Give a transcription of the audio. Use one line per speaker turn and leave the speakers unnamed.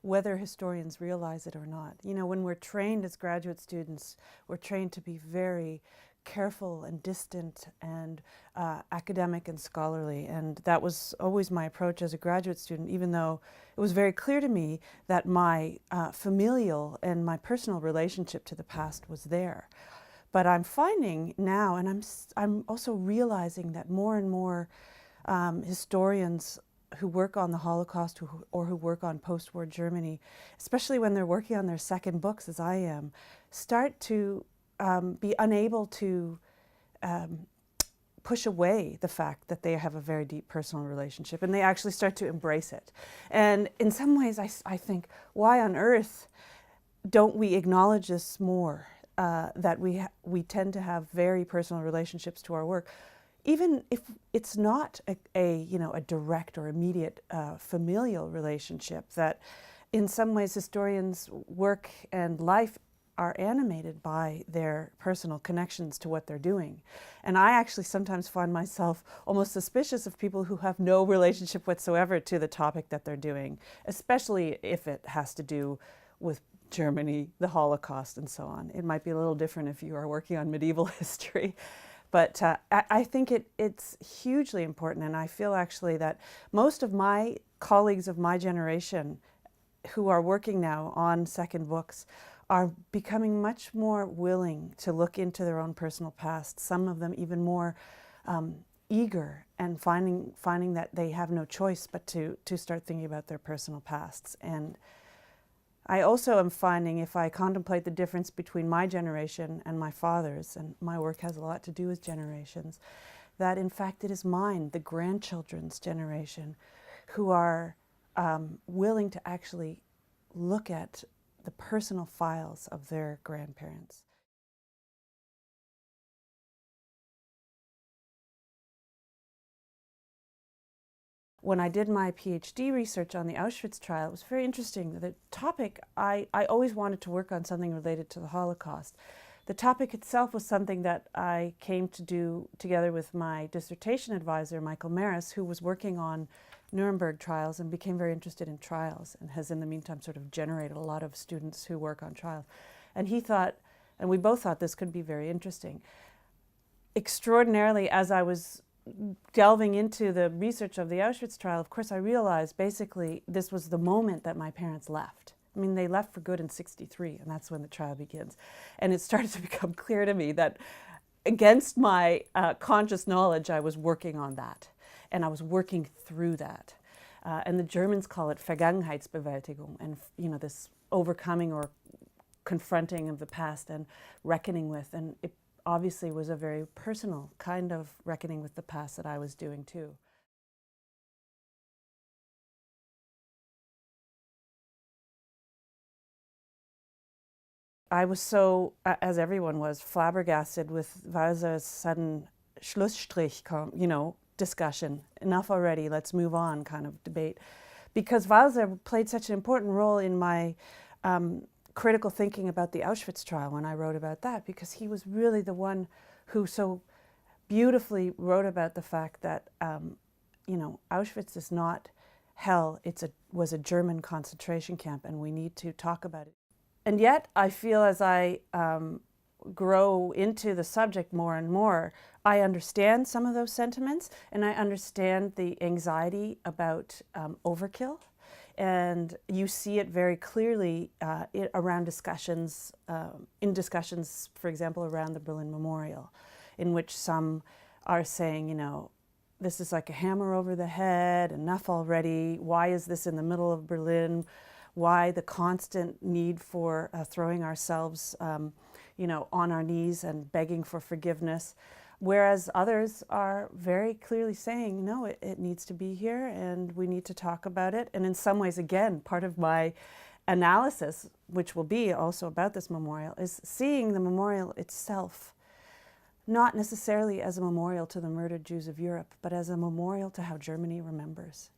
whether historians realize it or not. You know, when we're trained as graduate students, we're trained to be very careful and distant and academic and scholarly, and that was always my approach as a graduate student, even though it was very clear to me that my familial and my personal relationship to the past was there. But I'm finding now, and I'm also realizing that more and more historians who work on the Holocaust or who work on post-war Germany, especially when they're working on their second books, as I am, start to be unable to push away the fact that they have a very deep personal relationship, and they actually start to embrace it. And in some ways, I think, why on earth don't we acknowledge this more, that we tend to have very personal relationships to our work, even if it's not a direct or immediate familial relationship, that in some ways historians' work and life are animated by their personal connections to what they're doing. And I actually sometimes find myself almost suspicious of people who have no relationship whatsoever to the topic that they're doing, especially if it has to do with Germany, the Holocaust, and so on. It might be a little different if you are working on medieval history. But I think it's hugely important, and I feel actually that most of my colleagues of my generation who are working now on second books are becoming much more willing to look into their own personal past, some of them even more eager, and finding that they have no choice but to start thinking about their personal pasts. And I also am finding, if I contemplate the difference between my generation and my father's, and my work has a lot to do with generations, that in fact it is mine, the grandchildren's generation, who are willing to actually look at the personal files of their grandparents. When I did my PhD research on the Auschwitz trial, it was very interesting. The topic, I always wanted to work on something related to the Holocaust. The topic itself was something that I came to do together with my dissertation advisor, Michael Maris, who was working on Nuremberg trials and became very interested in trials, and has in the meantime sort of generated a lot of students who work on trials. And he thought, and we both thought, this could be very interesting. Extraordinarily, as I was delving into the research of the Auschwitz trial, of course I realized basically this was the moment that my parents left. I mean, they left for good in '63, and that's when the trial begins. And it started to become clear to me that against my conscious knowledge, I was working on that. And I was working through that. And the Germans call it Vergangenheitsbewältigung, and this overcoming or confronting of the past and reckoning with. And it obviously was a very personal kind of reckoning with the past that I was doing too. I was so, as everyone was, flabbergasted with Walser's sudden Schlussstrich, discussion. Enough already, let's move on kind of debate. Because Walser played such an important role in my critical thinking about the Auschwitz trial when I wrote about that, because he was really the one who so beautifully wrote about the fact that, Auschwitz is not hell, was a German concentration camp, and we need to talk about it. And yet, I feel as I grow into the subject more and more, I understand some of those sentiments, and I understand the anxiety about overkill. And you see it very clearly around discussions, in discussions, for example, around the Berlin Memorial, in which some are saying, this is like a hammer over the head, enough already, why is this in the middle of Berlin? Why the constant need for throwing ourselves on our knees and begging for forgiveness, whereas others are very clearly saying, no, it needs to be here and we need to talk about it. And in some ways, again, part of my analysis, which will be also about this memorial, is seeing the memorial itself, not necessarily as a memorial to the murdered Jews of Europe, but as a memorial to how Germany remembers.